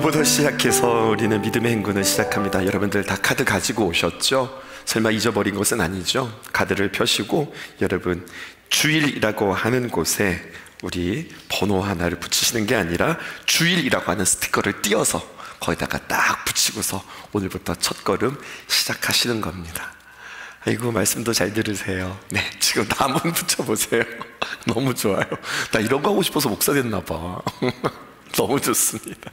오늘부터 시작해서 우리는 믿음의 행군을 시작합니다. 여러분들 다 카드 가지고 오셨죠? 설마 잊어버린 것은 아니죠? 카드를 펴시고 여러분 주일이라고 하는 곳에 우리 번호 하나를 붙이시는 게 아니라 주일이라고 하는 스티커를 띄어서 거기다가 딱 붙이고서 오늘부터 첫 걸음 시작하시는 겁니다. 아이고, 말씀도 잘 들으세요. 네, 지금 나 한번 붙여보세요. 너무 좋아요. 나 이런 거 하고 싶어서 목사 됐나 봐. 너무 좋습니다.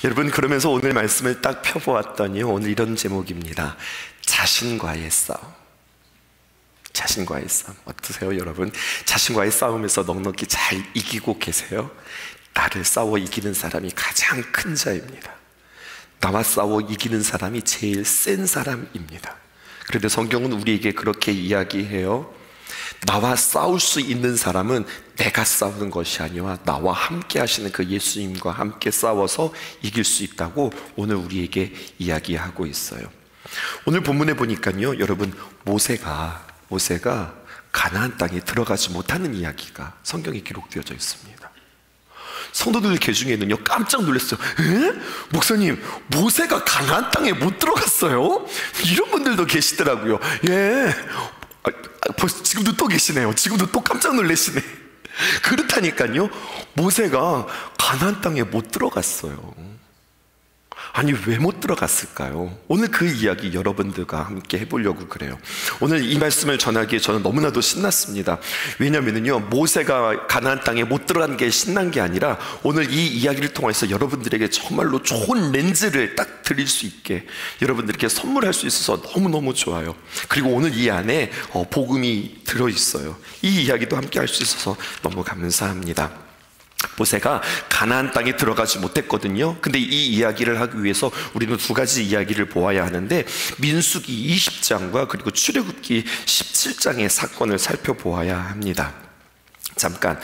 여러분, 그러면서 오늘 말씀을 딱 펴보았더니 오늘 이런 제목입니다. 자신과의 싸움. 자신과의 싸움. 어떠세요, 여러분? 자신과의 싸움에서 넉넉히 잘 이기고 계세요? 나를 싸워 이기는 사람이 가장 큰 자입니다. 나와 싸워 이기는 사람이 제일 센 사람입니다. 그런데 성경은 우리에게 그렇게 이야기해요. 나와 싸울 수 있는 사람은 내가 싸우는 것이 아니라 나와 함께 하시는 그 예수님과 함께 싸워서 이길 수 있다고 오늘 우리에게 이야기하고 있어요. 오늘 본문에 보니까요, 여러분, 모세가 가나안 땅에 들어가지 못하는 이야기가 성경에 기록되어져 있습니다. 성도들 계중에는요, 깜짝 놀랐어요. 에? 목사님, 모세가 가나안 땅에 못 들어갔어요? 이런 분들도 계시더라고요. 예. 벌써 지금도 또 계시네요. 지금도 또 깜짝 놀라시네. 그렇다니까요, 모세가 가나안 땅에 못 들어갔어요. 아니, 왜 못 들어갔을까요? 오늘 그 이야기 여러분들과 함께 해보려고 그래요. 오늘 이 말씀을 전하기에 저는 너무나도 신났습니다. 왜냐면요, 모세가 가나안 땅에 못 들어간 게 신난 게 아니라 오늘 이 이야기를 통해서 여러분들에게 정말로 좋은 렌즈를 딱 드릴 수 있게 여러분들께 선물할 수 있어서 너무너무 좋아요. 그리고 오늘 이 안에 복음이 들어있어요. 이 이야기도 함께 할 수 있어서 너무 감사합니다. 모세가 가나안 땅에 들어가지 못했거든요. 근데 이 이야기를 하기 위해서 우리는 두 가지 이야기를 보아야 하는데, 민수기 20장과 그리고 출애굽기 17장의 사건을 살펴보아야 합니다. 잠깐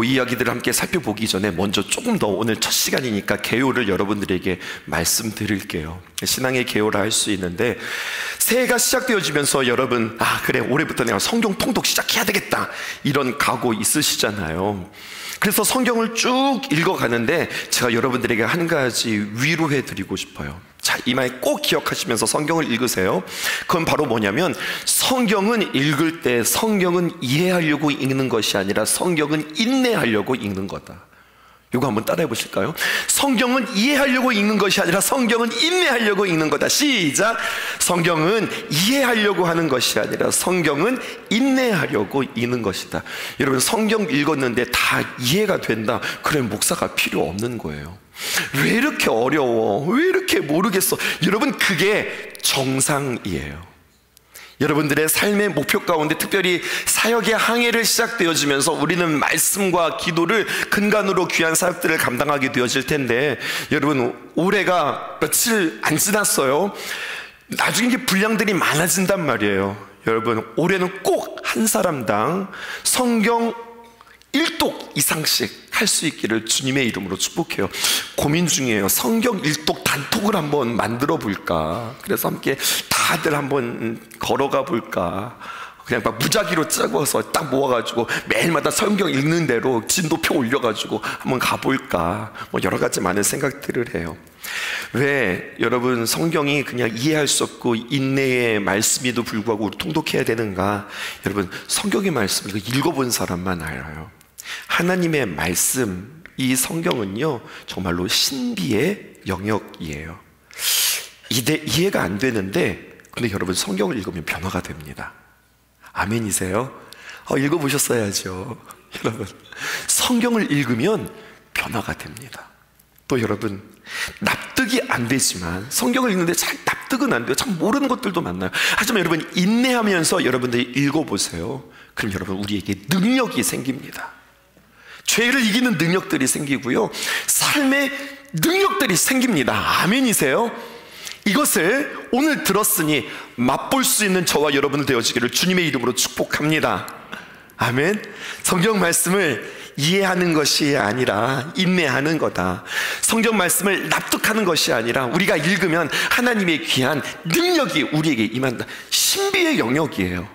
이 이야기들을 함께 살펴보기 전에 먼저 조금 더 오늘 첫 시간이니까 개요를 여러분들에게 말씀드릴게요. 신앙의 개요라 할 수 있는데, 새해가 시작되어지면서 여러분, 그래, 올해부터 내가 성경 통독 시작해야 되겠다, 이런 각오 있으시잖아요. 그래서 성경을 쭉 읽어가는데 제가 여러분들에게 한 가지 위로해 드리고 싶어요. 자, 이 말 꼭 기억하시면서 성경을 읽으세요. 그건 바로 뭐냐면, 성경은 읽을 때 성경은 이해하려고 읽는 것이 아니라 성경은 인내하려고 읽는 거다. 이거 한번 따라해 보실까요? 성경은 이해하려고 읽는 것이 아니라 성경은 인내하려고 읽는 거다. 시작! 성경은 이해하려고 하는 것이 아니라 성경은 인내하려고 읽는 것이다. 여러분, 성경 읽었는데 다 이해가 된다, 그러면 목사가 필요 없는 거예요. 왜 이렇게 어려워? 왜 이렇게 모르겠어? 여러분, 그게 정상이에요. 여러분들의 삶의 목표 가운데 특별히 사역의 항해를 시작되어지면서 우리는 말씀과 기도를 근간으로 귀한 사역들을 감당하게 되어질 텐데, 여러분, 올해가 며칠 안 지났어요. 나중에 이제 분량들이 많아진단 말이에요. 여러분, 올해는 꼭 한 사람당 성경 1독 이상씩 할 수 있기를 주님의 이름으로 축복해요. 고민 중이에요. 성경 1독 단톡을 한번 만들어 볼까? 그래서 함께 다들 한번 걸어가 볼까? 그냥 막 무작위로 짜고서 딱 모아가지고 매일마다 성경 읽는 대로 진도표 올려가지고 한번 가볼까? 뭐 여러 가지 많은 생각들을 해요. 왜 여러분, 성경이 그냥 이해할 수 없고 인내의 말씀에도 불구하고 우리 통독해야 되는가? 여러분, 성경의 말씀 이거 읽어본 사람만 알아요. 하나님의 말씀, 이 성경은요, 정말로 신비의 영역이에요. 이해가 안 되는데, 근데 여러분, 성경을 읽으면 변화가 됩니다. 아멘이세요? 읽어보셨어야죠. 여러분, 성경을 읽으면 변화가 됩니다. 또 여러분, 납득이 안 되지만, 성경을 읽는데 잘 납득은 안 돼요. 참 모르는 것들도 많나요? 하지만 여러분, 인내하면서 여러분들이 읽어보세요. 그럼 여러분, 우리에게 능력이 생깁니다. 죄를 이기는 능력들이 생기고요, 삶의 능력들이 생깁니다. 아멘이세요? 이것을 오늘 들었으니 맛볼 수 있는 저와 여러분 되어지기를 주님의 이름으로 축복합니다. 아멘. 성경 말씀을 이해하는 것이 아니라 인내하는 거다. 성경 말씀을 납득하는 것이 아니라 우리가 읽으면 하나님의 귀한 능력이 우리에게 임한다. 신비의 영역이에요.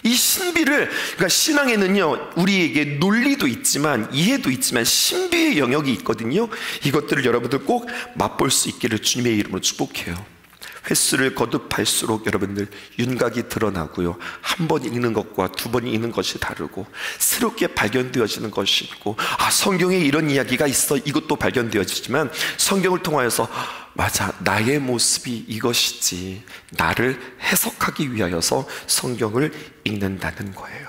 이 신비를, 그러니까 신앙에는요, 우리에게 논리도 있지만 이해도 있지만 신비의 영역이 있거든요. 이것들을 여러분들 꼭 맛볼 수 있기를 주님의 이름으로 축복해요. 횟수를 거듭할수록 여러분들 윤곽이 드러나고요, 한 번 읽는 것과 두 번 읽는 것이 다르고 새롭게 발견되어지는 것이 있고, 성경에 이런 이야기가 있어, 이것도 발견되어지지만 성경을 통하여서 맞아, 나의 모습이 이것이지, 나를 해석하기 위하여서 성경을 읽는다는 거예요.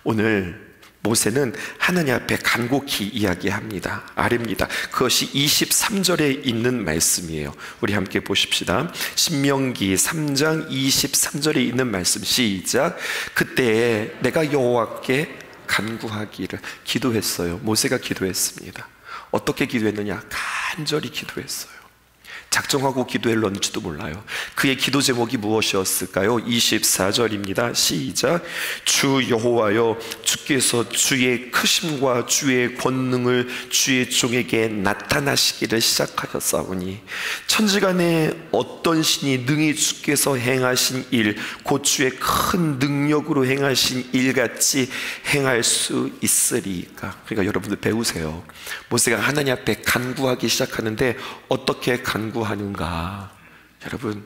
오늘 모세는 하나님 앞에 간곡히 이야기합니다. 아뢰입니다. 그것이 23절에 있는 말씀이에요. 우리 함께 보십시다. 신명기 3장 23절에 있는 말씀, 시작. 그때 내가 여호와께 간구하기를, 기도했어요. 모세가 기도했습니다. 어떻게 기도했느냐? 간절히 기도했어요. 작정하고 기도했는지도 몰라요. 그의 기도 제목이 무엇이었을까요? 24절입니다. 시작. 주 여호와여, 주께서 주의 크심과 주의 권능을 주의 종에게 나타나시기를 시작하셨사오니 천지간에 어떤 신이 능히 주께서 행하신 일, 곧 주의 큰 능력으로 행하신 일같이 행할 수 있으리까. 그러니까 여러분들 배우세요. 모세가 하나님 앞에 간구하기 시작하는데 어떻게 간구하는가? 여러분,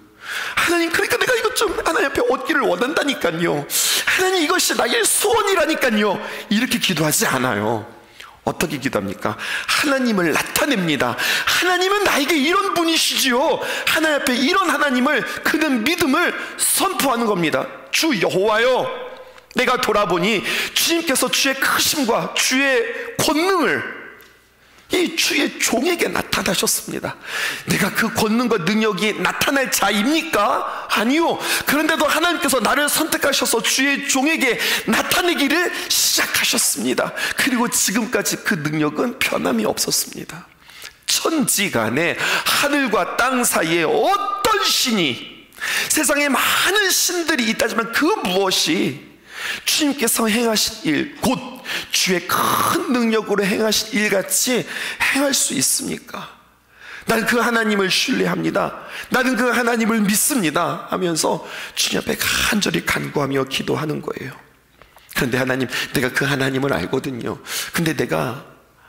하나님, 그러니까 내가 이것 좀 하나님 앞에 얻기를 원한다니까요. 하나님, 이것이 나의 소원이라니까요. 이렇게 기도하지 않아요. 어떻게 기도합니까? 하나님을 나타냅니다. 하나님은 나에게 이런 분이시지요. 하나님 앞에 이런 하나님을, 그는 믿음을 선포하는 겁니다. 주 여호와여, 내가 돌아보니 주님께서 주의 크심과 주의 권능을 이 주의 종에게 나타나셨습니다. 내가 그 권능과 능력이 나타날 자입니까? 아니요. 그런데도 하나님께서 나를 선택하셔서 주의 종에게 나타내기를 시작하셨습니다. 그리고 지금까지 그 능력은 변함이 없었습니다. 천지간에 하늘과 땅 사이에 어떤 신이, 세상에 많은 신들이 있다지만 그 무엇이 주님께서 행하신 일, 곧 주의 큰 능력으로 행하신 일같이 행할 수 있습니까? 나는 그 하나님을 신뢰합니다. 나는 그 하나님을 믿습니다 하면서 주님 앞에 간절히 간구하며 기도하는 거예요. 그런데 하나님, 내가 그 하나님을 알거든요. 근데 내가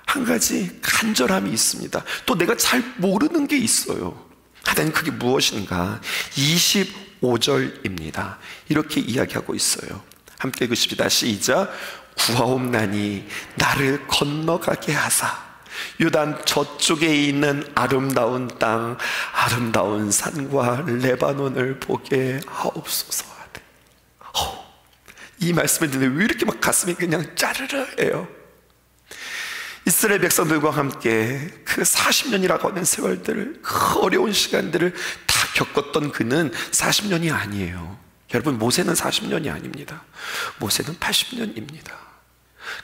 한 가지 간절함이 있습니다. 또 내가 잘 모르는 게 있어요. 하나님, 그게 무엇인가? 25절입니다. 이렇게 이야기하고 있어요. 함께 읽으십시다. 시작. 구하옵나니 나를 건너가게 하사 요단 저쪽에 있는 아름다운 땅, 아름다운 산과 레바논을 보게 하옵소서 하되. 이 말씀을 듣는데 왜 이렇게 막 가슴이 그냥 짜르르 해요? 이스라엘 백성들과 함께 그 40년이라고 하는 세월들을, 그 어려운 시간들을 다 겪었던 그는 40년이 아니에요. 여러분, 모세는 40년이 아닙니다. 모세는 80년입니다.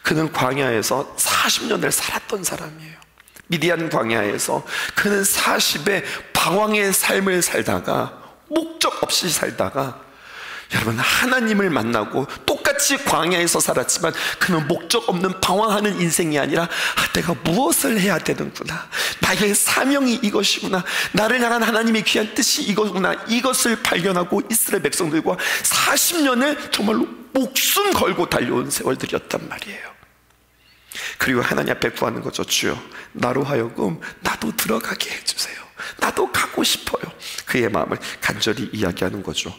그는 광야에서 40년을 살았던 사람이에요. 미디안 광야에서 그는 40의 방황의 삶을 살다가, 목적 없이 살다가, 여러분, 하나님을 만나고 똑같이 광야에서 살았지만 그는 목적 없는 방황하는 인생이 아니라, 내가 무엇을 해야 되는구나, 나의 사명이 이것이구나, 나를 향한 하나님의 귀한 뜻이 이거구나, 이것을 발견하고 이스라엘 백성들과 40년을 정말로 목숨 걸고 달려온 세월들이었단 말이에요. 그리고 하나님 앞에 구하는 거죠. 주여, 나로 하여금 나도 들어가게 해주세요. 나도 가고 싶어요. 그의 마음을 간절히 이야기하는 거죠.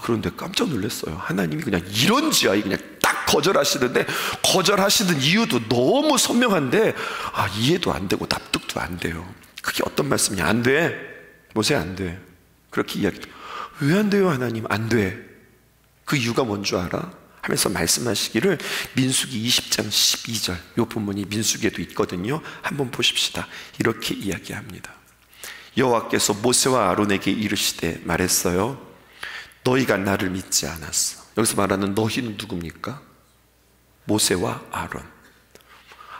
그런데 깜짝 놀랐어요. 하나님이 그냥 이런지야 그냥 딱 거절하시는데, 거절하시는 이유도 너무 선명한데 이해도 안 되고 납득도 안 돼요. 그게 어떤 말씀이냐? 안 돼. 모세 안 돼. 그렇게 이야기. 왜 안 돼요? 하나님 안 돼. 그 이유가 뭔 줄 알아? 하면서 말씀하시기를, 민수기 20장 12절, 이 본문이 민수기에도 있거든요. 한번 보십시다. 이렇게 이야기합니다. 여호와께서 모세와 아론에게 이르시되 말했어요. 너희가 나를 믿지 않았어. 여기서 말하는 너희는 누굽니까? 모세와 아론.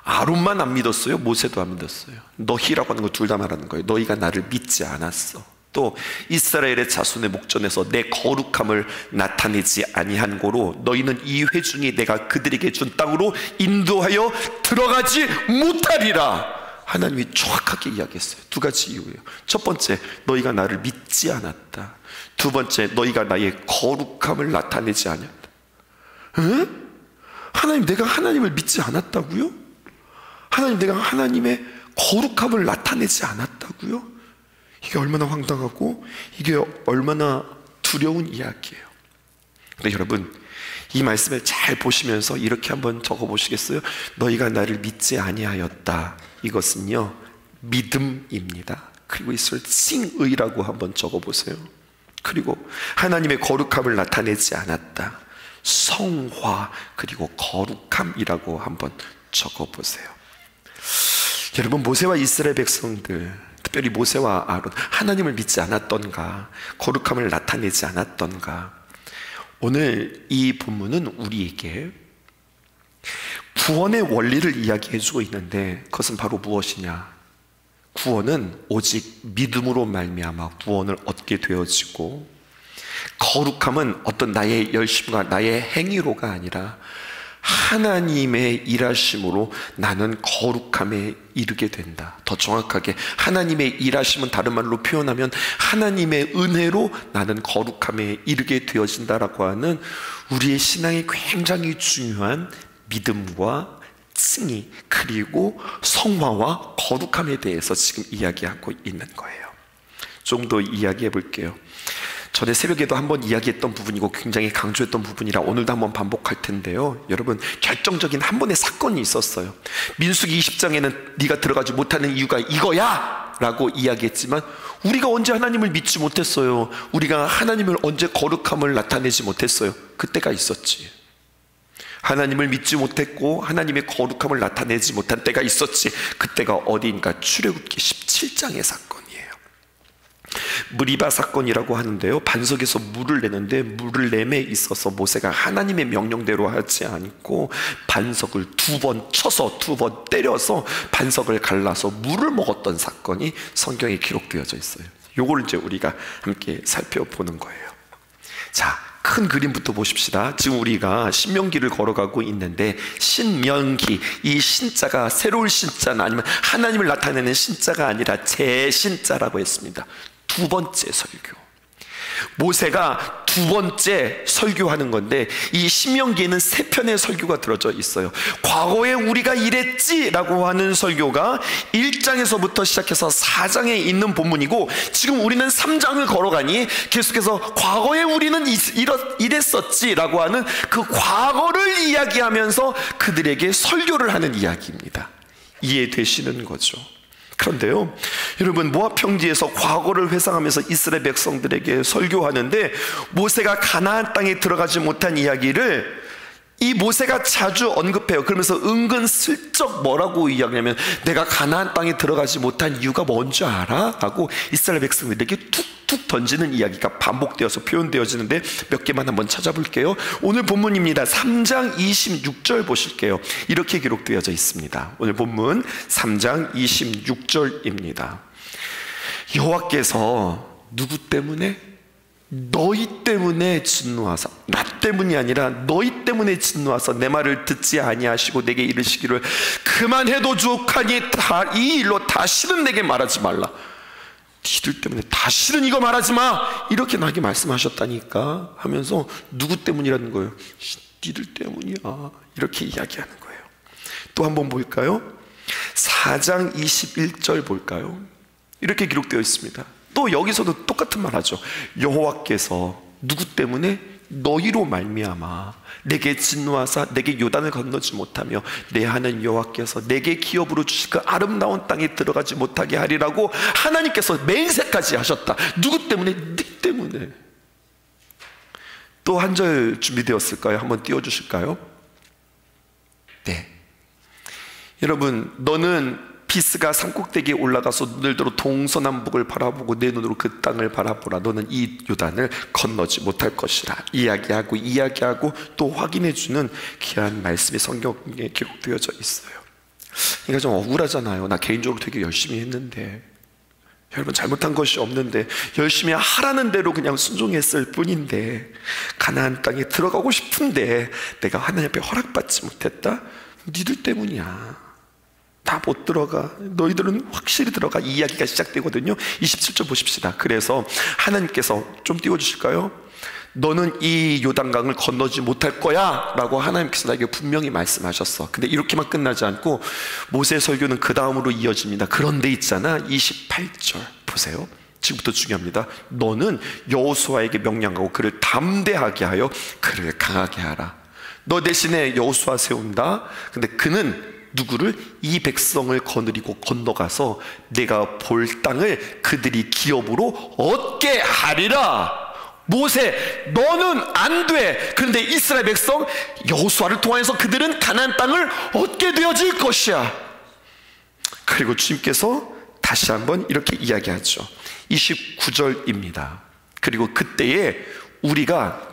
아론만 안 믿었어요? 모세도 안 믿었어요? 너희라고 하는 거 둘 다 말하는 거예요. 너희가 나를 믿지 않았어. 또 이스라엘의 자손의 목전에서 내 거룩함을 나타내지 아니한 고로 너희는 이 회중이 내가 그들에게 준 땅으로 인도하여 들어가지 못하리라. 하나님이 정확하게 이야기했어요. 두 가지 이유예요. 첫 번째, 너희가 나를 믿지 않았다. 두 번째, 너희가 나의 거룩함을 나타내지 않았다. 에? 하나님, 내가 하나님을 믿지 않았다고요? 하나님, 내가 하나님의 거룩함을 나타내지 않았다고요? 이게 얼마나 황당하고 이게 얼마나 두려운 이야기예요. 근데 여러분, 이 말씀을 잘 보시면서 이렇게 한번 적어보시겠어요? 너희가 나를 믿지 아니하였다. 이것은요, 믿음입니다. 그리고 이것을 칭의라고 한번 적어보세요. 그리고 하나님의 거룩함을 나타내지 않았다. 성화 그리고 거룩함이라고 한번 적어보세요. 여러분, 모세와 이스라엘 백성들, 특별히 모세와 아론, 하나님을 믿지 않았던가, 거룩함을 나타내지 않았던가? 오늘 이 본문은 우리에게 구원의 원리를 이야기해주고 있는데, 그것은 바로 무엇이냐? 구원은 오직 믿음으로 말미암아 구원을 얻게 되어지고, 거룩함은 어떤 나의 열심과 나의 행위로가 아니라 하나님의 일하심으로 나는 거룩함에 이르게 된다. 더 정확하게 하나님의 일하심은 다른 말로 표현하면 하나님의 은혜로 나는 거룩함에 이르게 되어진다라고 하는 우리의 신앙에 굉장히 중요한 믿음과 칭의 그리고 성화와 거룩함에 대해서 지금 이야기하고 있는 거예요. 좀 더 이야기해 볼게요. 전에 새벽에도 한번 이야기했던 부분이고 굉장히 강조했던 부분이라 오늘도 한번 반복할 텐데요. 여러분, 결정적인 한 번의 사건이 있었어요. 민수기 20장에는 네가 들어가지 못하는 이유가 이거야 라고 이야기했지만, 우리가 언제 하나님을 믿지 못했어요? 우리가 하나님을 언제 거룩함을 나타내지 못했어요? 그때가 있었지. 하나님을 믿지 못했고 하나님의 거룩함을 나타내지 못한 때가 있었지. 그때가 어디인가? 출애굽기 17장의 사건이에요. 무리바 사건이라고 하는데요, 반석에서 물을 내는데 물을 내에 있어서 모세가 하나님의 명령대로 하지 않고 반석을 2번 쳐서 2번 때려서 반석을 갈라서 물을 먹었던 사건이 성경에 기록되어져 있어요. 요걸 이제 우리가 함께 살펴보는 거예요. 자, 큰 그림부터 보십시다. 지금 우리가 신명기를 걸어가고 있는데, 신명기, 이 신자가 새로울 신자는 아니면 하나님을 나타내는 신자가 아니라 제 신자라고 했습니다. 2번째 설교. 모세가 2번째 설교하는 건데, 이 신명기에는 3편의 설교가 들어져 있어요. 과거에 우리가 이랬지라고 하는 설교가 1장에서부터 시작해서 4장에 있는 본문이고, 지금 우리는 3장을 걸어가니 계속해서 과거에 우리는 이랬었지라고 하는 그 과거를 이야기하면서 그들에게 설교를 하는 이야기입니다. 이해되시는 거죠? 그런데요, 여러분, 모압 평지에서 과거를 회상하면서 이스라엘 백성들에게 설교하는데, 모세가 가나안 땅에 들어가지 못한 이야기를 이 모세가 자주 언급해요. 그러면서 은근슬쩍 뭐라고 이야기하냐면, 내가 가나안 땅에 들어가지 못한 이유가 뭔지 알아? 라고 이스라엘 백성들에게 툭툭 던지는 이야기가 반복되어서 표현되어지는데, 몇 개만 한번 찾아볼게요. 오늘 본문입니다. 3장 26절 보실게요. 이렇게 기록되어져 있습니다. 오늘 본문 3장 26절입니다. 여호와께서 누구 때문에? 너희 때문에 진노하사, 나 때문이 아니라 너희 때문에 진노하사 내 말을 듣지 아니하시고 내게 이르시기를, 그만해도 좋으니 이 일로 다시는 내게 말하지 말라. 니들 때문에 다시는 이거 말하지 마, 이렇게 나에게 말씀하셨다니까 하면서, 누구 때문이라는 거예요? 니들 때문이야, 이렇게 이야기하는 거예요. 또 한번 볼까요? 4장 21절 볼까요? 이렇게 기록되어 있습니다. 또 여기서도 똑같은 말 하죠. 여호와께서 누구 때문에? 너희로 말미암아 내게 진노하사 내게 요단을 건너지 못하며 내 하는 여호와께서 내게 기업으로 주실 그 아름다운 땅에 들어가지 못하게 하리라고 하나님께서 맹세까지 하셨다. 누구 때문에? 네 때문에. 또 한 절 준비되었을까요? 한번 띄워주실까요? 네. 여러분, 너는 비스가 산꼭대기에 올라가서 눈을 들어 동서남북을 바라보고 내 눈으로 그 땅을 바라보라. 너는 이 요단을 건너지 못할 것이라. 이야기하고 또 확인해주는 귀한 말씀이 성경에 기록되어져 있어요. 이게 좀 억울하잖아요. 나 개인적으로 되게 열심히 했는데, 여러분, 잘못한 것이 없는데 열심히 하라는 대로 그냥 순종했을 뿐인데, 가나안 땅에 들어가고 싶은데 내가 하나님 앞에 허락받지 못했다? 니들 때문이야. 다 못 들어가. 너희들은 확실히 들어가. 이 이야기가 시작되거든요. 27절 보십시다. 그래서 하나님께서, 좀 띄워주실까요? 너는 이 요단강을 건너지 못할 거야 라고 하나님께서 나에게 분명히 말씀하셨어. 근데 이렇게만 끝나지 않고 모세의 설교는 그 다음으로 이어집니다. 그런데 있잖아, 28절 보세요. 지금부터 중요합니다. 너는 여호수아에게 명령하고 그를 담대하게 하여 그를 강하게 하라. 너 대신에 여호수아 세운다. 근데 그는 누구를? 이 백성을 거느리고 건너가서 내가 볼 땅을 그들이 기업으로 얻게 하리라. 모세, 너는 안 돼. 그런데 이스라엘 백성 여호수아를 통해서 그들은 가나안 땅을 얻게 되어질 것이야. 그리고 주님께서 다시 한번 이렇게 이야기하죠. 29절입니다. 그리고 그때에 우리가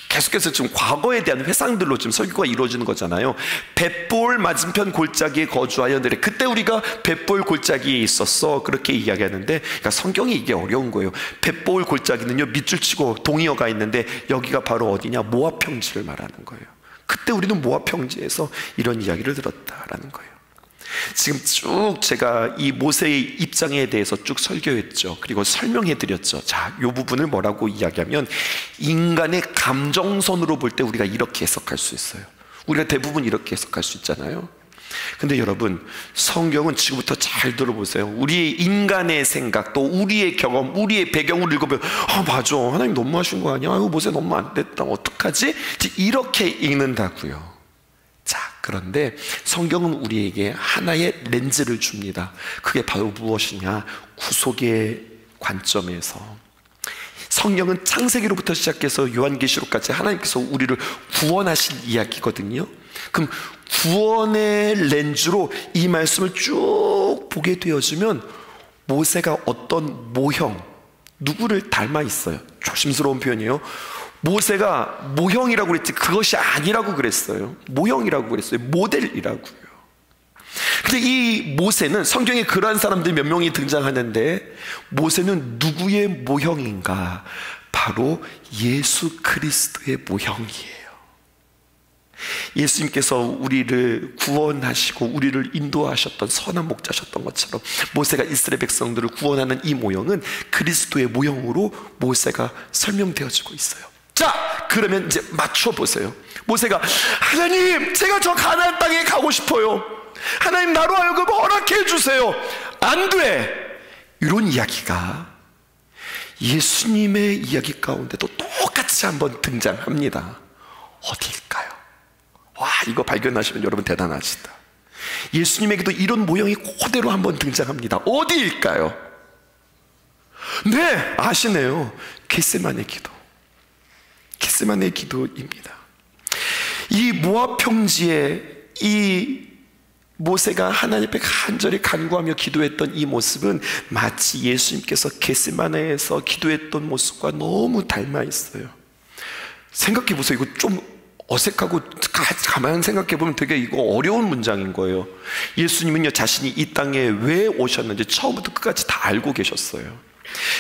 계속해서 지금 과거에 대한 회상들로 지금 설교가 이루어지는 거잖아요. 벳볼 맞은편 골짜기에 거주하여 내래. 그때 우리가 벳볼 골짜기에 있었어. 그렇게 이야기하는데, 그러니까 성경이 이게 어려운 거예요. 벳볼 골짜기는요, 밑줄 치고 동이어가 있는데 여기가 바로 어디냐? 모압 평지를 말하는 거예요. 그때 우리는 모압 평지에서 이런 이야기를 들었다라는 거예요. 지금 쭉 제가 이 모세의 입장에 대해서 쭉 설교했죠. 그리고 설명해 드렸죠. 자, 이 부분을 뭐라고 이야기하면, 인간의 감정선으로 볼 때 우리가 이렇게 해석할 수 있어요. 우리가 대부분 이렇게 해석할 수 있잖아요. 근데 여러분, 성경은 지금부터 잘 들어보세요. 우리의 인간의 생각, 또 우리의 경험, 우리의 배경을 읽어보면, 맞아, 하나님 너무하신 거 아니야? 모세 너무 안 됐다, 어떡하지? 이렇게 읽는다고요. 자, 그런데 성경은 우리에게 하나의 렌즈를 줍니다. 그게 바로 무엇이냐? 구속의 관점에서. 성경은 창세기로부터 시작해서 요한계시록까지 하나님께서 우리를 구원하신 이야기거든요. 그럼 구원의 렌즈로 이 말씀을 쭉 보게 되어지면 모세가 어떤 모형, 누구를 닮아 있어요. 조심스러운 표현이에요. 모세가 모형이라고 그랬지 그것이 아니라고 그랬어요. 모형이라고 그랬어요. 모델이라고요. 근데 이 모세는, 성경에 그러한 사람들 몇 명이 등장하는데, 모세는 누구의 모형인가? 바로 예수 그리스도의 모형이에요. 예수님께서 우리를 구원하시고 우리를 인도하셨던 선한 목자셨던 것처럼 모세가 이스라엘 백성들을 구원하는 이 모형은 그리스도의 모형으로 모세가 설명되어지고 있어요. 자, 그러면 이제 맞춰보세요. 모세가, 하나님, 제가 저 가나안 땅에 가고 싶어요. 하나님, 나로 하여금 허락해 주세요. 안 돼. 이런 이야기가 예수님의 이야기 가운데도 똑같이 한번 등장합니다. 어디일까요? 와, 이거 발견하시면 여러분 대단하시다. 예수님에게도 이런 모형이 그대로 한번 등장합니다. 어디일까요? 네, 아시네요. 겟세마네 기도. 겟세마네 기도입니다. 이 모압 평지에 이 모세가 하나님 앞에 간절히 간구하며 기도했던 이 모습은 마치 예수님께서 겟세마네에서 기도했던 모습과 너무 닮아 있어요. 생각해 보세요. 이거 좀 어색하고 가만히 생각해 보면 되게 이거 어려운 문장인 거예요. 예수님은요, 자신이 이 땅에 왜 오셨는지 처음부터 끝까지 다 알고 계셨어요.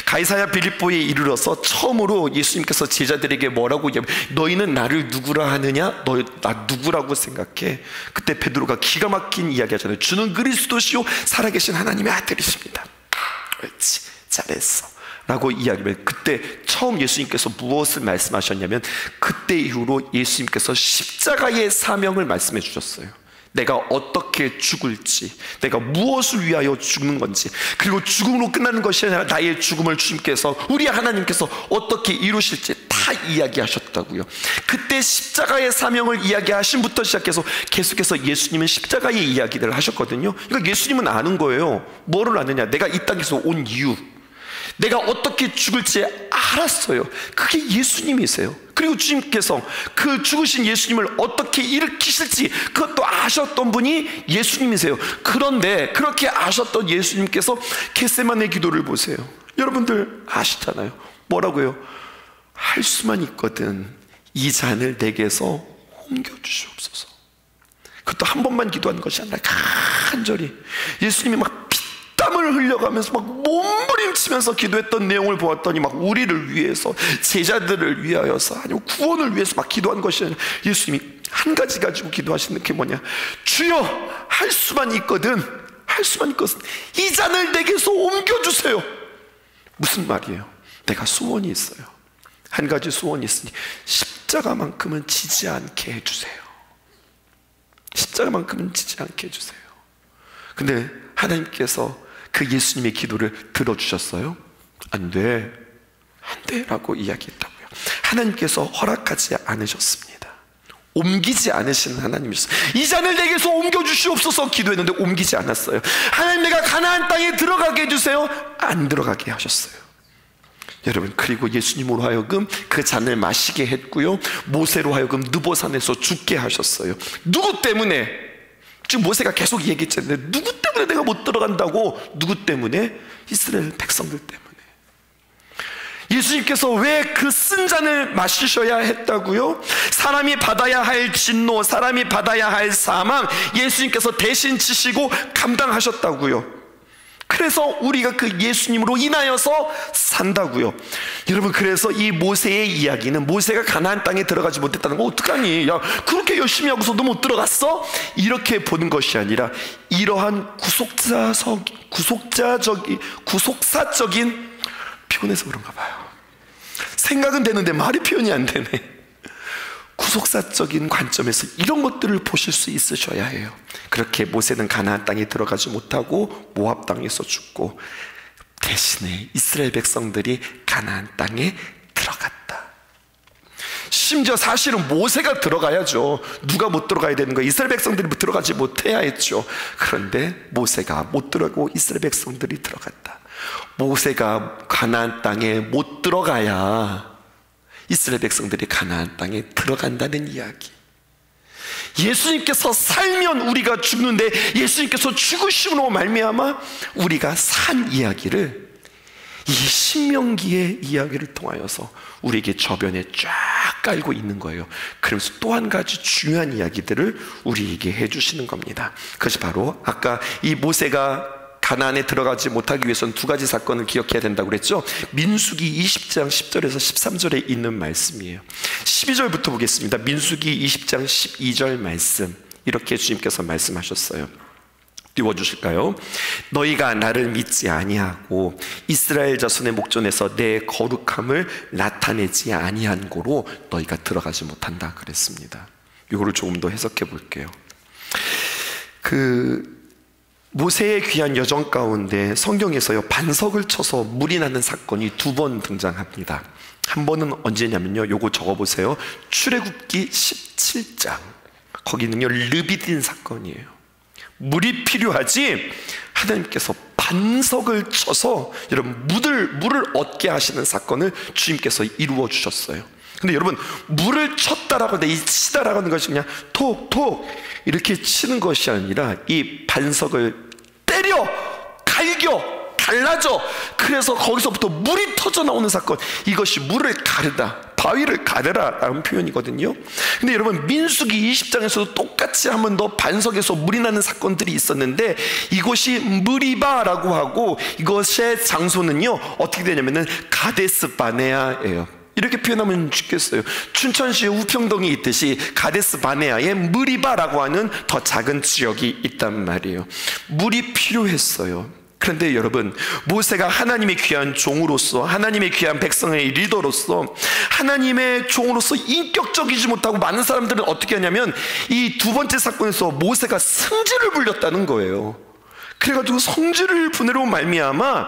가이사랴 빌립보에 이르러서 처음으로 예수님께서 제자들에게 뭐라고 얘기하면, 너희는 나를 누구라 하느냐? 나 누구라고 생각해? 그때 베드로가 기가 막힌 이야기 하잖아요. 주는 그리스도시요 살아계신 하나님의 아들이십니다. 그렇지, 잘했어 라고 이야기하면, 그때 처음 예수님께서 무엇을 말씀하셨냐면, 그때 이후로 예수님께서 십자가의 사명을 말씀해 주셨어요. 내가 어떻게 죽을지, 내가 무엇을 위하여 죽는 건지, 그리고 죽음으로 끝나는 것이 아니라 나의 죽음을 주님께서, 우리 하나님께서 어떻게 이루실지 다 이야기하셨다고요. 그때 십자가의 사명을 이야기하신부터 시작해서 계속해서 예수님은 십자가의 이야기들을 하셨거든요. 그러니까 예수님은 아는 거예요. 뭐를 아느냐? 내가 이 땅에서 온 이유, 내가 어떻게 죽을지 알았어요. 그게 예수님이세요. 그리고 주님께서 그 죽으신 예수님을 어떻게 일으키실지 그것도 아셨던 분이 예수님이세요. 그런데 그렇게 아셨던 예수님께서 겟세마네 기도를 보세요. 여러분들 아시잖아요. 뭐라고요? 할 수만 있거든 이 잔을 내게서 옮겨주시옵소서. 그것도 한 번만 기도한 것이 아니라 간절히 예수님이 막 땀을 흘려가면서 막 몸부림치면서 기도했던 내용을 보았더니, 막 우리를 위해서, 제자들을 위하여서, 아니면 구원을 위해서 막 기도한 것이 아니라 예수님이 한 가지 가지고 기도하시는 게 뭐냐? 주여, 할 수만 있거든, 할 수만 있거든 이 잔을 내게서 옮겨주세요. 무슨 말이에요? 내가 소원이 있어요. 한 가지 소원이 있으니 십자가만큼은 지지 않게 해주세요. 십자가만큼은 지지 않게 해주세요. 근데 하나님께서 그 예수님의 기도를 들어주셨어요? 안 돼, 안 돼 라고 이야기했다고요. 하나님께서 허락하지 않으셨습니다. 옮기지 않으시는 하나님이셨어요. 이 잔을 내게서 옮겨주시옵소서 기도했는데 옮기지 않았어요. 하나님, 내가 가나안 땅에 들어가게 해주세요. 안 들어가게 하셨어요. 여러분, 그리고 예수님으로 하여금 그 잔을 마시게 했고요, 모세로 하여금 느보산에서 죽게 하셨어요. 누구 때문에? 지금 모세가 계속 얘기했잖아요. 누구 때문에 내가 못 들어간다고? 누구 때문에? 이스라엘 백성들 때문에. 예수님께서 왜 그 쓴 잔을 마시셔야 했다고요? 사람이 받아야 할 진노, 사람이 받아야 할 사망, 예수님께서 대신 지시고 감당하셨다고요. 그래서 우리가 그 예수님으로 인하여서 산다고요. 여러분, 그래서 이 모세의 이야기는, 모세가 가나안 땅에 들어가지 못했다는 거 어떡하니? 야, 그렇게 열심히 하고서도 못 들어갔어? 이렇게 보는 것이 아니라, 이러한 구속사적인 피곤해서 그런가 봐요. 생각은 되는데 말이 표현이 안 되네. 구속사적인 관점에서 이런 것들을 보실 수 있으셔야 해요. 그렇게 모세는 가나안 땅에 들어가지 못하고 모압 땅에서 죽고, 대신에 이스라엘 백성들이 가나안 땅에 들어갔다. 심지어 사실은 모세가 들어가야죠. 누가 못 들어가야 되는 거예요? 이스라엘 백성들이 들어가지 못해야 했죠. 그런데 모세가 못 들어가고 이스라엘 백성들이 들어갔다. 모세가 가나안 땅에 못 들어가야 이스라엘 백성들이 가나안 땅에 들어간다는 이야기. 예수님께서 살면 우리가 죽는데, 예수님께서 죽으심으로 말미암아 우리가 산 이야기를, 이 신명기의 이야기를 통하여서 우리에게 저변에 쫙 깔고 있는 거예요. 그러면서 또 한 가지 중요한 이야기들을 우리에게 해주시는 겁니다. 그것이 바로 아까 이 모세가 가나안에 들어가지 못하기 위해서는 두 가지 사건을 기억해야 된다고 그랬죠. 민수기 20장 10절에서 13절에 있는 말씀이에요. 12절부터 보겠습니다. 민수기 20장 12절 말씀, 이렇게 주님께서 말씀하셨어요. 띄워주실까요? 너희가 나를 믿지 아니하고 이스라엘 자손의 목전에서 내 거룩함을 나타내지 아니한 고로 너희가 들어가지 못한다 그랬습니다. 이거를 조금 더 해석해 볼게요. 모세의 귀한 여정 가운데 성경에서요, 반석을 쳐서 물이 나는 사건이 두 번 등장합니다. 한 번은 언제냐면요, 요거 적어보세요. 출애굽기 17장. 거기는요, 르비딘 사건이에요. 물이 필요하지 하나님께서 반석을 쳐서 여러분 물을 얻게 하시는 사건을 주님께서 이루어 주셨어요. 근데 여러분, 물을 쳤다라고 하는데, 이 치다라고 하는 것이 그냥 톡톡 이렇게 치는 것이 아니라 이 반석을 때려 갈라져. 그래서 거기서부터 물이 터져 나오는 사건, 이것이 물을 가르다, 바위를 가르라 라는 표현이거든요. 근데 여러분, 민수기 20장에서도 똑같이 한 번 더 반석에서 물이 나는 사건들이 있었는데, 이곳이 무리바라고 하고, 이것의 장소는요 어떻게 되냐면은 가데스 바네아예요. 이렇게 표현하면 좋겠어요. 춘천시에 우평동이 있듯이 가데스 바네아에 무리바라고 하는 더 작은 지역이 있단 말이에요. 물이 필요했어요. 그런데 여러분, 모세가 하나님의 귀한 종으로서, 하나님의 귀한 백성의 리더로서, 하나님의 종으로서 인격적이지 못하고, 많은 사람들은 어떻게 하냐면 이 두 번째 사건에서 모세가 성질을 부렸다는 거예요. 그래가지고 성질을 부내로 말미암아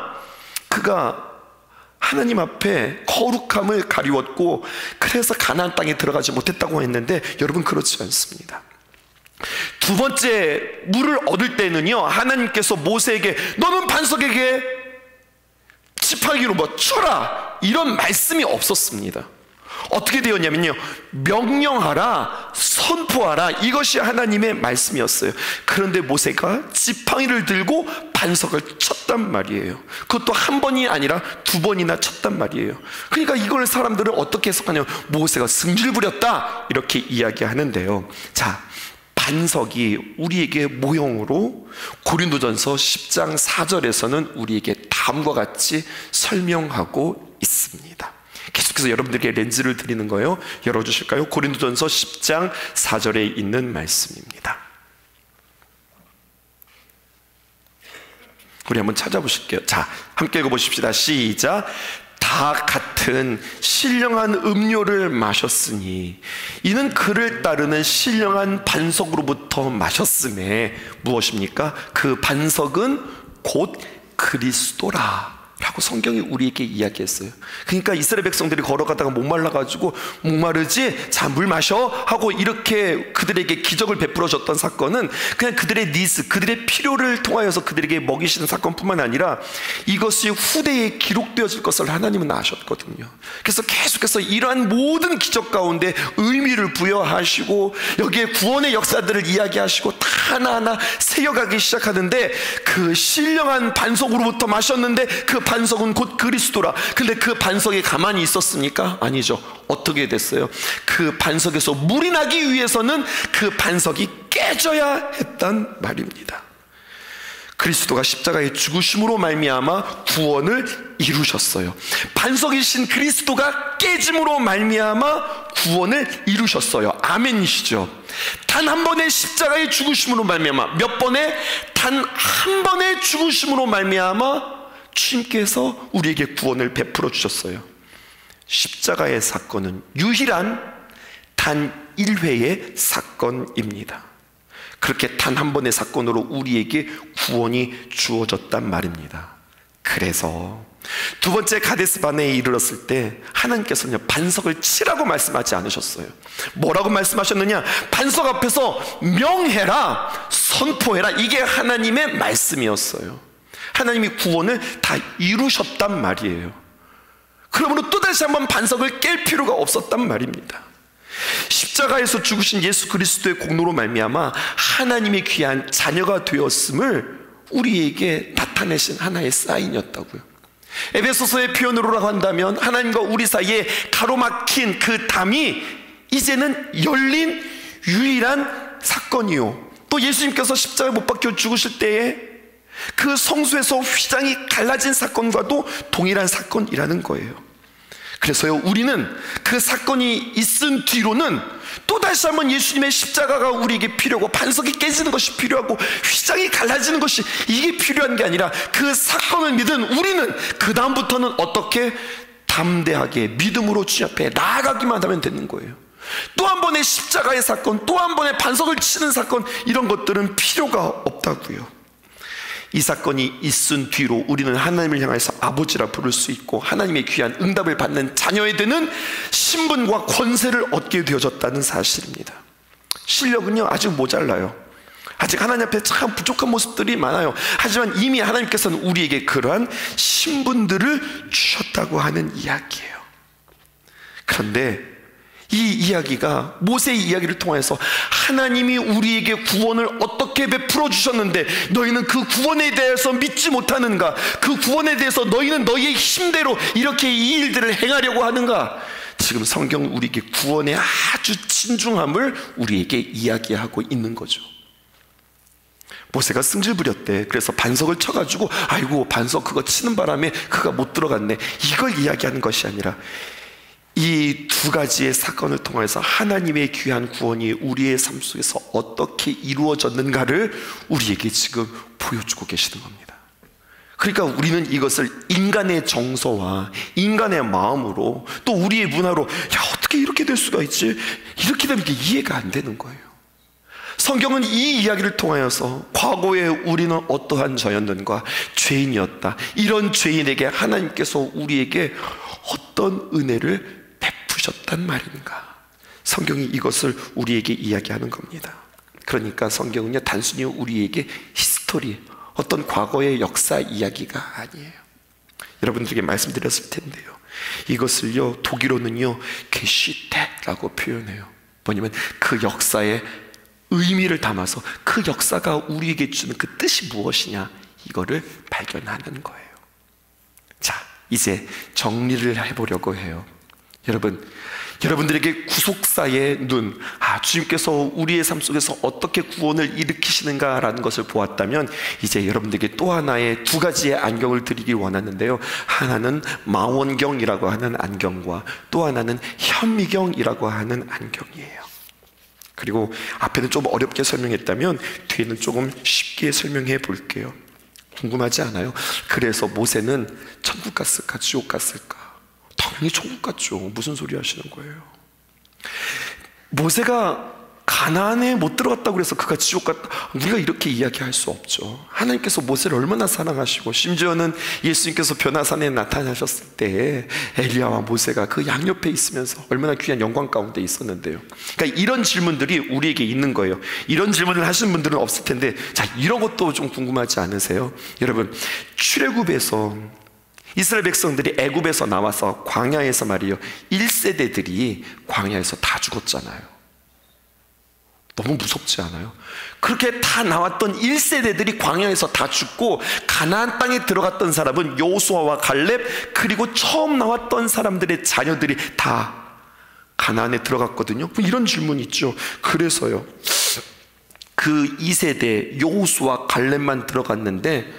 그가 하나님 앞에 거룩함을 가리웠고, 그래서 가나안 땅에 들어가지 못했다고 했는데, 여러분, 그렇지 않습니다. 두 번째 물을 얻을 때는요, 하나님께서 모세에게 너는 반석에게 지팡이로 쳐라, 이런 말씀이 없었습니다. 어떻게 되었냐면요, 명령하라, 선포하라, 이것이 하나님의 말씀이었어요. 그런데 모세가 지팡이를 들고 반석을 쳤단 말이에요. 그것도 한 번이 아니라 두 번이나 쳤단 말이에요. 그러니까 이걸 사람들은 어떻게 해석하냐면 모세가 승질 부렸다, 이렇게 이야기하는데요. 자, 반석이 우리에게 모형으로 고린도전서 10장 4절에서는 우리에게 다음과 같이 설명하고 있습니다. 계속해서 여러분들에게 렌즈를 드리는 거예요. 열어주실까요? 고린도전서 10장 4절에 있는 말씀입니다. 우리 한번 찾아보실게요. 자, 함께 읽어보십시다. 시작. 다 같은 신령한 음료를 마셨으니 이는 그를 따르는 신령한 반석으로부터 마셨음에 무엇입니까? 그 반석은 곧 그리스도라 라고 성경이 우리에게 이야기했어요. 그러니까 이스라엘 백성들이 걸어가다가 목말라가지고 목마르지? 자, 물 마셔 하고 이렇게 그들에게 기적을 베풀어 줬던 사건은 그냥 그들의 니즈, 그들의 필요를 통하여서 그들에게 먹이시는 사건뿐만 아니라 이것이 후대에 기록되어질 것을 하나님은 아셨거든요. 그래서 계속해서 이러한 모든 기적 가운데 의미를 부여하시고 여기에 구원의 역사들을 이야기하시고 다 하나하나 새겨가기 시작하는데, 그 신령한 반석으로부터 마셨는데 그 반석은 곧 그리스도라. 근데 그 반석에 가만히 있었습니까? 아니죠. 어떻게 됐어요? 그 반석에서 물이 나기 위해서는 그 반석이 깨져야 했단 말입니다. 그리스도가 십자가의 죽으심으로 말미암아 구원을 이루셨어요. 반석이신 그리스도가 깨짐으로 말미암아 구원을 이루셨어요. 아멘이시죠? 단 한 번의 십자가의 죽으심으로 말미암아, 몇 번의? 단 한 번의 죽으심으로 말미암아 주님께서 우리에게 구원을 베풀어 주셨어요. 십자가의 사건은 유일한 단 1회의 사건입니다. 그렇게 단 한 번의 사건으로 우리에게 구원이 주어졌단 말입니다. 그래서 두 번째 가데스 바네에 이르렀을 때 하나님께서는 반석을 치라고 말씀하지 않으셨어요. 뭐라고 말씀하셨느냐? 반석 앞에서 명해라, 선포해라. 이게 하나님의 말씀이었어요. 하나님이 구원을 다 이루셨단 말이에요. 그러므로 또다시 한번 반석을 깰 필요가 없었단 말입니다. 십자가에서 죽으신 예수 그리스도의 공로로 말미암아 하나님의 귀한 자녀가 되었음을 우리에게 나타내신 하나의 사인이었다고요. 에베소서의 표현으로 한다면 하나님과 우리 사이에 가로막힌 그 담이 이제는 열린 유일한 사건이요, 또 예수님께서 십자가에 못 박혀 죽으실 때에 그 성소에서 휘장이 갈라진 사건과도 동일한 사건이라는 거예요. 그래서요, 우리는 그 사건이 있은 뒤로는 또다시 한번 예수님의 십자가가 우리에게 필요하고 반석이 깨지는 것이 필요하고 휘장이 갈라지는 것이 이게 필요한 게 아니라, 그 사건을 믿은 우리는 그 다음부터는 어떻게 담대하게 믿음으로 주님 앞에 나아가기만 하면 되는 거예요. 또 한 번의 십자가의 사건, 또 한 번의 반석을 치는 사건, 이런 것들은 필요가 없다고요. 이 사건이 있은 뒤로 우리는 하나님을 향해서 아버지라 부를 수 있고 하나님의 귀한 응답을 받는 자녀에 되는 신분과 권세를 얻게 되어졌다는 사실입니다. 실력은요 아직 모자라요. 아직 하나님 앞에 참 부족한 모습들이 많아요. 하지만 이미 하나님께서는 우리에게 그러한 신분들을 주셨다고 하는 이야기예요. 그런데 이 이야기가, 모세의 이야기를 통해서 하나님이 우리에게 구원을 어떻게 베풀어 주셨는데 너희는 그 구원에 대해서 믿지 못하는가? 그 구원에 대해서 너희는 너희의 힘대로 이렇게 이 일들을 행하려고 하는가? 지금 성경은 우리에게 구원의 아주 진중함을 우리에게 이야기하고 있는 거죠. 모세가 승질 부렸대. 그래서 반석을 쳐가지고 아이고 반석 그거 치는 바람에 그가 못 들어갔네, 이걸 이야기하는 것이 아니라 이 두 가지의 사건을 통해서 하나님의 귀한 구원이 우리의 삶 속에서 어떻게 이루어졌는가를 우리에게 지금 보여주고 계시는 겁니다. 그러니까 우리는 이것을 인간의 정서와 인간의 마음으로, 또 우리의 문화로 야 어떻게 이렇게 될 수가 있지? 이렇게 되면 이게 이해가 안 되는 거예요. 성경은 이 이야기를 통하여서 과거에 우리는 어떠한 자였는가, 죄인이었다, 이런 죄인에게 하나님께서 우리에게 어떤 은혜를 베푸셨단 말인가, 성경이 이것을 우리에게 이야기하는 겁니다. 그러니까 성경은요 단순히 우리에게 히스토리, 어떤 과거의 역사 이야기가 아니에요. 여러분들에게 말씀드렸을 텐데요, 이것을요 독일어는요 게시테라고 표현해요. 뭐냐면 그 역사의 의미를 담아서 그 역사가 우리에게 주는 그 뜻이 무엇이냐, 이거를 발견하는 거예요. 자, 이제 정리를 해보려고 해요. 여러분들에게 구속사의 눈, 주님께서 우리의 삶 속에서 어떻게 구원을 일으키시는가라는 것을 보았다면, 이제 여러분들에게 또 하나의 두 가지의 안경을 드리기 원하는데요, 하나는 망원경이라고 하는 안경과 또 하나는 현미경이라고 하는 안경이에요. 그리고 앞에는 좀 어렵게 설명했다면 뒤에는 조금 쉽게 설명해 볼게요. 궁금하지 않아요? 그래서 모세는 천국 갔을까 지옥 갔을까? 당연히 천국 갔죠. 무슨 소리 하시는 거예요? 모세가 가나안에 못 들어갔다고 해서 그가 지옥 갔다, 우리가 이렇게 이야기할 수 없죠. 하나님께서 모세를 얼마나 사랑하시고, 심지어는 예수님께서 변화산에 나타나셨을 때 엘리야와 모세가 그 양옆에 있으면서 얼마나 귀한 영광 가운데 있었는데요. 그러니까 이런 질문들이 우리에게 있는 거예요. 이런 질문을 하시는 분들은 없을 텐데, 자, 이런 것도 좀 궁금하지 않으세요? 여러분, 출애굽에서 이스라엘 백성들이 애굽에서 나와서 광야에서 말이에요, 1세대들이 광야에서 다 죽었잖아요. 너무 무섭지 않아요? 그렇게 다 나왔던 1세대들이 광야에서 다 죽고, 가나안 땅에 들어갔던 사람은 여호수아와 갈렙, 그리고 처음 나왔던 사람들의 자녀들이 다 가나안에 들어갔거든요. 이런 질문이 있죠. 그래서요, 그 2세대 여호수아 갈렙만 들어갔는데,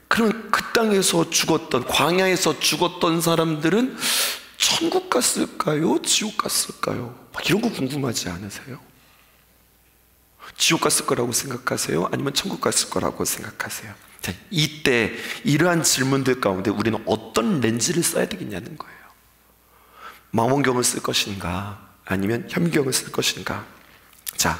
그럼 그 땅에서 죽었던, 광야에서 죽었던 사람들은 천국 갔을까요? 지옥 갔을까요? 막 이런 거 궁금하지 않으세요? 지옥 갔을 거라고 생각하세요? 아니면 천국 갔을 거라고 생각하세요? 자, 이때 이러한 질문들 가운데 우리는 어떤 렌즈를 써야 되겠냐는 거예요. 망원경을 쓸 것인가, 아니면 현미경을 쓸 것인가? 자,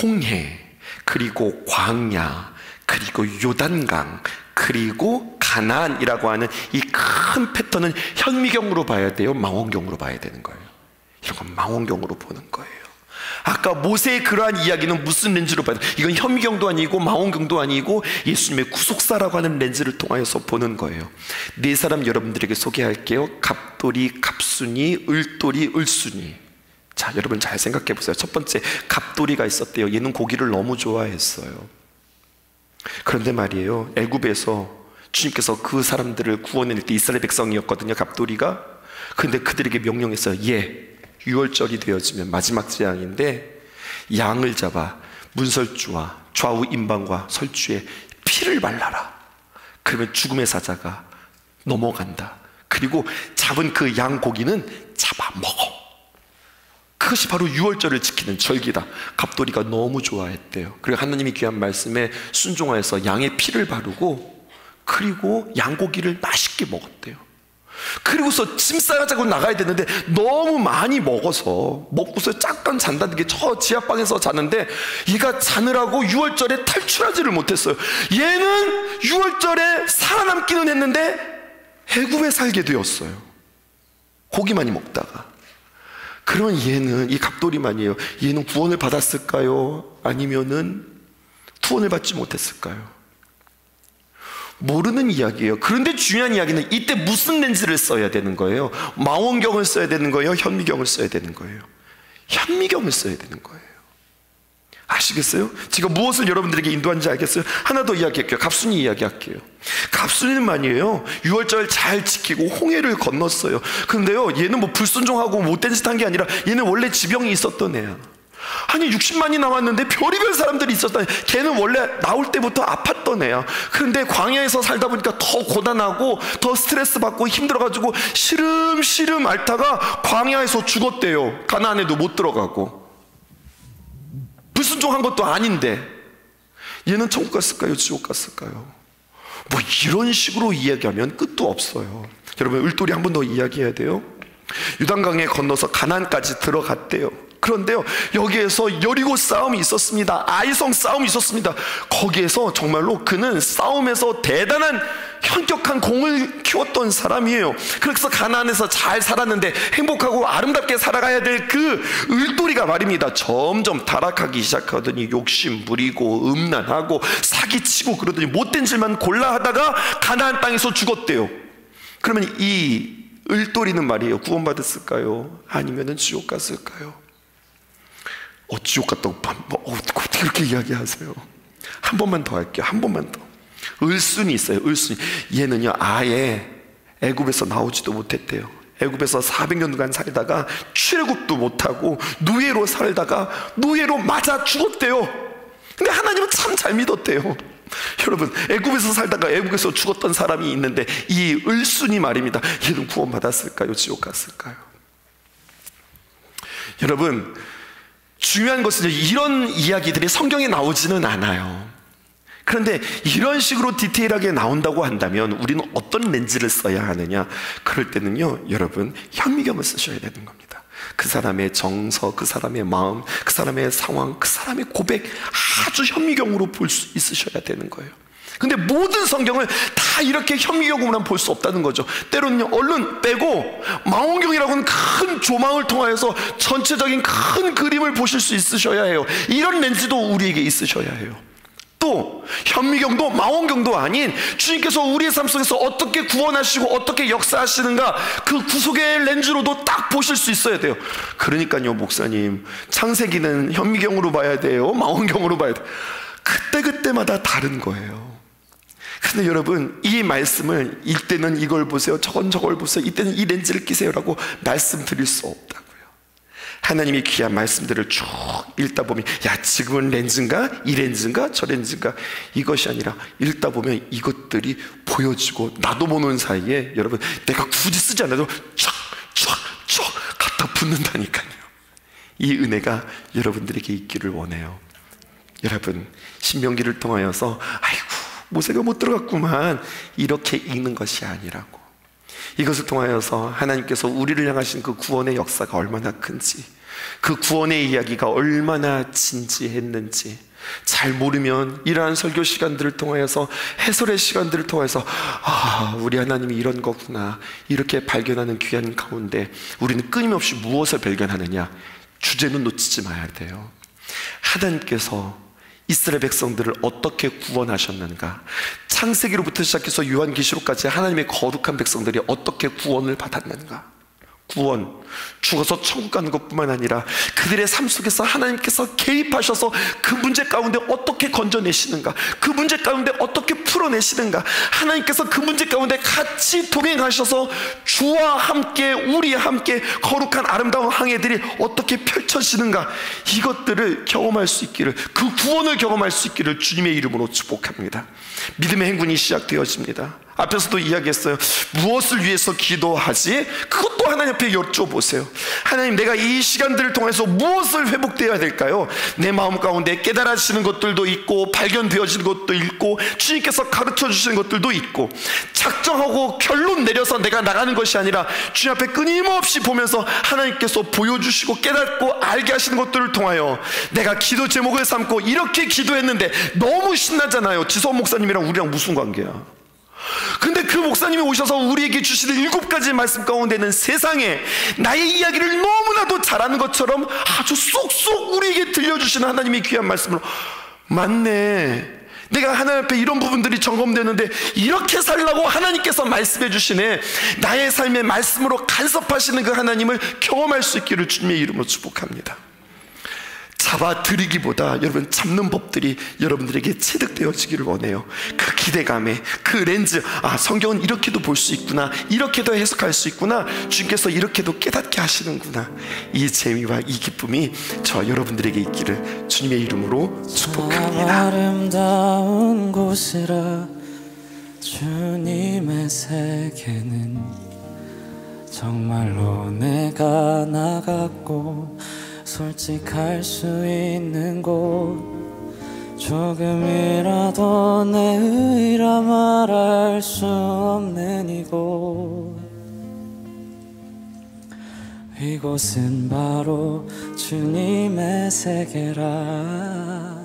홍해, 그리고 광야, 그리고 요단강, 그리고 가나안이라고 하는 이 큰 패턴은 현미경으로 봐야 돼요? 망원경으로 봐야 되는 거예요? 이런 건 망원경으로 보는 거예요. 아까 모세의 그러한 이야기는 무슨 렌즈로 봐야 돼요? 이건 현미경도 아니고 망원경도 아니고 예수님의 구속사라고 하는 렌즈를 통하여서 보는 거예요. 네 사람 여러분들에게 소개할게요. 갑돌이, 갑순이, 을돌이, 을순이. 자, 여러분 잘 생각해 보세요. 첫 번째, 갑돌이가 있었대요. 얘는 고기를 너무 좋아했어요. 그런데 말이에요, 애굽에서 주님께서 그 사람들을 구원해낼 때 이스라엘 백성이었거든요, 갑돌이가. 그런데 그들에게 명령했어요. 유월절이 되어지면, 마지막 재앙인데, 양을 잡아 문설주와 좌우 임방과 설주에 피를 발라라. 그러면 죽음의 사자가 넘어간다. 그리고 잡은 그 양 고기는 잡아먹어. 그것이 바로 유월절을 지키는 절기다. 갑돌이가 너무 좋아했대요. 그리고 하나님이 귀한 말씀에 순종하여서 양의 피를 바르고, 그리고 양고기를 맛있게 먹었대요. 그리고서 짐 싸가지고 나가야 되는데 너무 많이 먹고서 잠깐 잔다는 게 저 지하방에서 자는데, 얘가 자느라고 유월절에 탈출하지를 못했어요. 얘는 유월절에 살아남기는 했는데 애굽에 살게 되었어요. 고기 많이 먹다가. 그러면 얘는, 이 갑돌이만이에요, 얘는 구원을 받았을까요? 아니면은 구원을 받지 못했을까요? 모르는 이야기예요. 그런데 중요한 이야기는 이때 무슨 렌즈를 써야 되는 거예요? 망원경을 써야 되는 거예요? 현미경을 써야 되는 거예요? 현미경을 써야 되는 거예요. 아시겠어요? 제가 무엇을 여러분들에게 인도하는지 알겠어요? 하나 더 이야기할게요. 갑순이 이야기할게요. 갑순이는 말이에요, 유월절 잘 지키고 홍해를 건넜어요. 그런데요, 얘는 뭐 불순종하고 못된 짓 한 게 아니라 얘는 원래 지병이 있었던 애야. 아니 60만이 나왔는데 별의별 사람들이 있었다. 걔는 원래 나올 때부터 아팠던 애야. 그런데 광야에서 살다 보니까 더 고단하고 더 스트레스 받고 힘들어가지고 시름시름 앓다가 광야에서 죽었대요. 가나안에도 못 들어가고. 불순종한 것도 아닌데 얘는 천국 갔을까요? 지옥 갔을까요? 뭐 이런 식으로 이야기하면 끝도 없어요. 여러분, 을돌이 한 번 더 이야기해야 돼요. 요단강에 건너서 가나안까지 들어갔대요. 그런데요, 여기에서 여리고 싸움이 있었습니다. 아이성 싸움이 있었습니다. 거기에서 정말로 그는 싸움에서 대단한 현격한 공을 키웠던 사람이에요. 그래서 가나안에서 잘 살았는데 행복하고 아름답게 살아가야 될 그 을돌이가 말입니다, 점점 타락하기 시작하더니 욕심 부리고 음란하고 사기치고 그러더니 못된 짓만 골라 하다가 가나안 땅에서 죽었대요. 그러면 이 을돌이는 말이에요, 구원받았을까요? 아니면 지옥 갔을까요? 지옥 갔다고 어떻게 그렇게 이야기하세요? 한 번만 더 할게요. 한 번만 더. 을순이 있어요. 을순이. 얘는요, 아예 애굽에서 나오지도 못했대요. 애굽에서 400년간 살다가 출애굽도 못하고 노예로 살다가 노예로 맞아 죽었대요. 근데 하나님은 참 잘 믿었대요. 여러분, 애굽에서 살다가 애굽에서 죽었던 사람이 있는데 이 을순이 말입니다, 얘는 구원받았을까요? 지옥 갔을까요? 여러분, 중요한 것은 이런 이야기들이 성경에 나오지는 않아요. 그런데 이런 식으로 디테일하게 나온다고 한다면 우리는 어떤 렌즈를 써야 하느냐? 그럴 때는요, 여러분, 현미경을 쓰셔야 되는 겁니다. 그 사람의 정서, 그 사람의 마음, 그 사람의 상황, 그 사람의 고백, 아주 현미경으로 볼 수 있으셔야 되는 거예요. 근데 모든 성경을 다 이렇게 현미경으로만 볼 수 없다는 거죠. 때로는요, 얼른 빼고 망원경이라고는 큰 조망을 통하여서 전체적인 큰 그림을 보실 수 있으셔야 해요. 이런 렌즈도 우리에게 있으셔야 해요. 또 현미경도 망원경도 아닌 주님께서 우리의 삶 속에서 어떻게 구원하시고 어떻게 역사하시는가, 그 구속의 렌즈로도 딱 보실 수 있어야 돼요. 그러니까요, 목사님, 창세기는 현미경으로 봐야 돼요, 망원경으로 봐야 돼요? 그때그때마다 다른 거예요. 근데 여러분, 이 말씀을 이때는 이걸 보세요, 저걸 보세요, 이때는 이 렌즈를 끼세요라고 말씀드릴 수 없다고요. 하나님이 귀한 말씀들을 쭉 읽다 보면, 야, 지금은 렌즈인가? 이 렌즈인가? 저 렌즈인가? 이것이 아니라 읽다 보면 이것들이 보여지고, 나도 모르는 사이에 여러분, 내가 굳이 쓰지 않아도 쫙 갖다 붙는다니까요. 이 은혜가 여러분들에게 있기를 원해요. 여러분, 신명기를 통하여서 아이고 모세가 못 들어갔구만, 이렇게 읽는 것이 아니라고. 이것을 통하여서 하나님께서 우리를 향하신 그 구원의 역사가 얼마나 큰지, 그 구원의 이야기가 얼마나 진지했는지 잘 모르면 이러한 설교 시간들을 통하여서, 해설의 시간들을 통해서, 아, 우리 하나님이 이런 거구나, 이렇게 발견하는 귀한 가운데 우리는 끊임없이 무엇을 발견하느냐? 주제는 놓치지 마야 돼요. 하나님께서 이스라엘 백성들을 어떻게 구원하셨는가? 창세기로부터 시작해서 요한계시록까지 하나님의 거룩한 백성들이 어떻게 구원을 받았는가? 구원, 죽어서 천국 가는 것뿐만 아니라 그들의 삶 속에서 하나님께서 개입하셔서 그 문제 가운데 어떻게 건져내시는가, 그 문제 가운데 어떻게 풀어내시는가, 하나님께서 그 문제 가운데 같이 동행하셔서 주와 함께, 우리와 함께 거룩한 아름다운 항해들이 어떻게 펼쳐지는가, 이것들을 경험할 수 있기를, 그 구원을 경험할 수 있기를 주님의 이름으로 축복합니다. 믿음의 행군이 시작되어집니다. 앞에서도 이야기했어요. 무엇을 위해서 기도하지? 그것도 하나님 앞에 여쭤보세요. 하나님, 내가 이 시간들을 통해서 무엇을 회복되어야 될까요? 내 마음 가운데 깨달아지는 것들도 있고, 발견되어지는 것도 있고, 주님께서 가르쳐 주시는 것들도 있고, 작정하고 결론 내려서 내가 나가는 것이 아니라 주님 앞에 끊임없이 보면서 하나님께서 보여주시고 깨닫고 알게 하시는 것들을 통하여 내가 기도 제목을 삼고 이렇게 기도했는데 너무 신나잖아요. 지성 목사님이랑 우리랑 무슨 관계야? 근데 그 목사님이 오셔서 우리에게 주시는 7가지 말씀 가운데는 세상에 나의 이야기를 너무나도 잘하는 것처럼 아주 쏙쏙 우리에게 들려주시는 하나님의 귀한 말씀으로, 맞네, 내가 하나님 앞에 이런 부분들이 점검되는데 이렇게 살라고 하나님께서 말씀해 주시네. 나의 삶의 말씀으로 간섭하시는 그 하나님을 경험할 수 있기를 주님의 이름으로 축복합니다. 잡아들이기보다 여러분, 잡는 법들이 여러분들에게 체득되어지기를 원해요. 그 기대감에, 그 렌즈, 아, 성경은 이렇게도 볼 수 있구나, 이렇게도 해석할 수 있구나, 주님께서 이렇게도 깨닫게 하시는구나, 이 재미와 이 기쁨이 저 여러분들에게 있기를 주님의 이름으로 축복합니다. 아름다운 곳이라 주님의 세계는 정말로 내가 나갔고 솔직할 수 있는 곳, 조금이라도 내 의라 말할 수 없는 이곳, 이곳은 바로 주님의 세계라.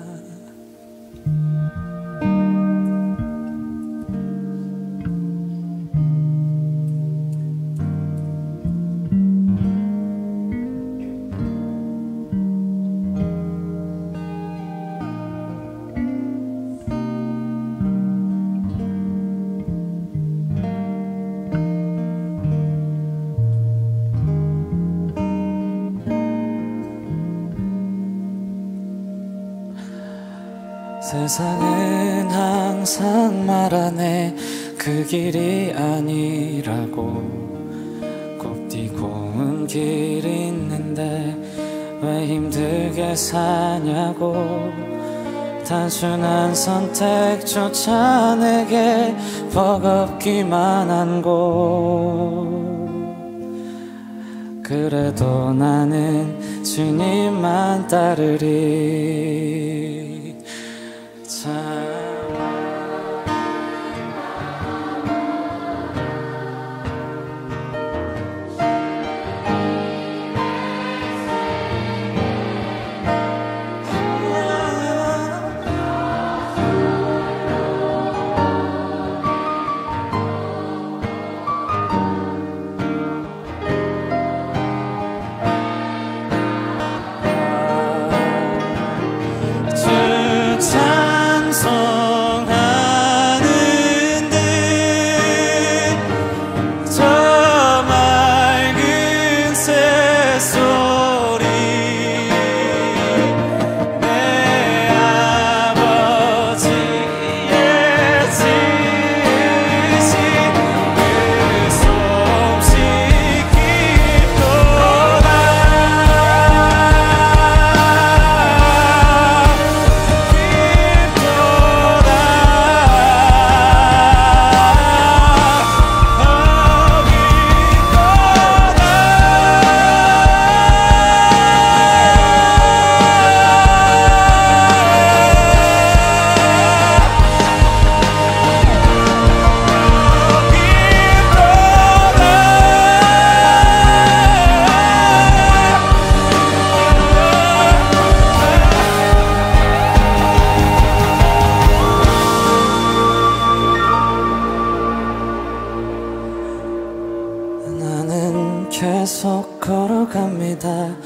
세상은 항상 말하네, 그 길이 아니라고. 곱디고 온 길이 있는데 왜 힘들게 사냐고. 단순한 선택조차 내게 버겁기만 한 곳, 그래도 나는 주님만 따르리. 참 소리 내 아버지의 지시 그 솜씨 깊도다 나는 계속 걸어갑니다.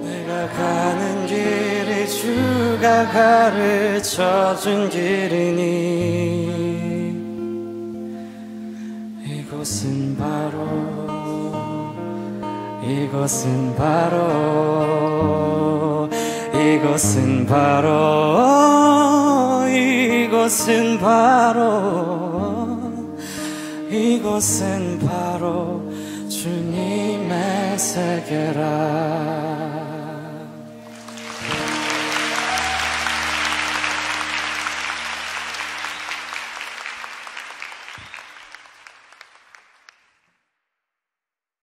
내가 가는 길이 주가 가르쳐준 길이니 이곳은 바로 이곳은 바로 이곳은 바로 이곳은 바로 이곳은 바로 주님의 세계라.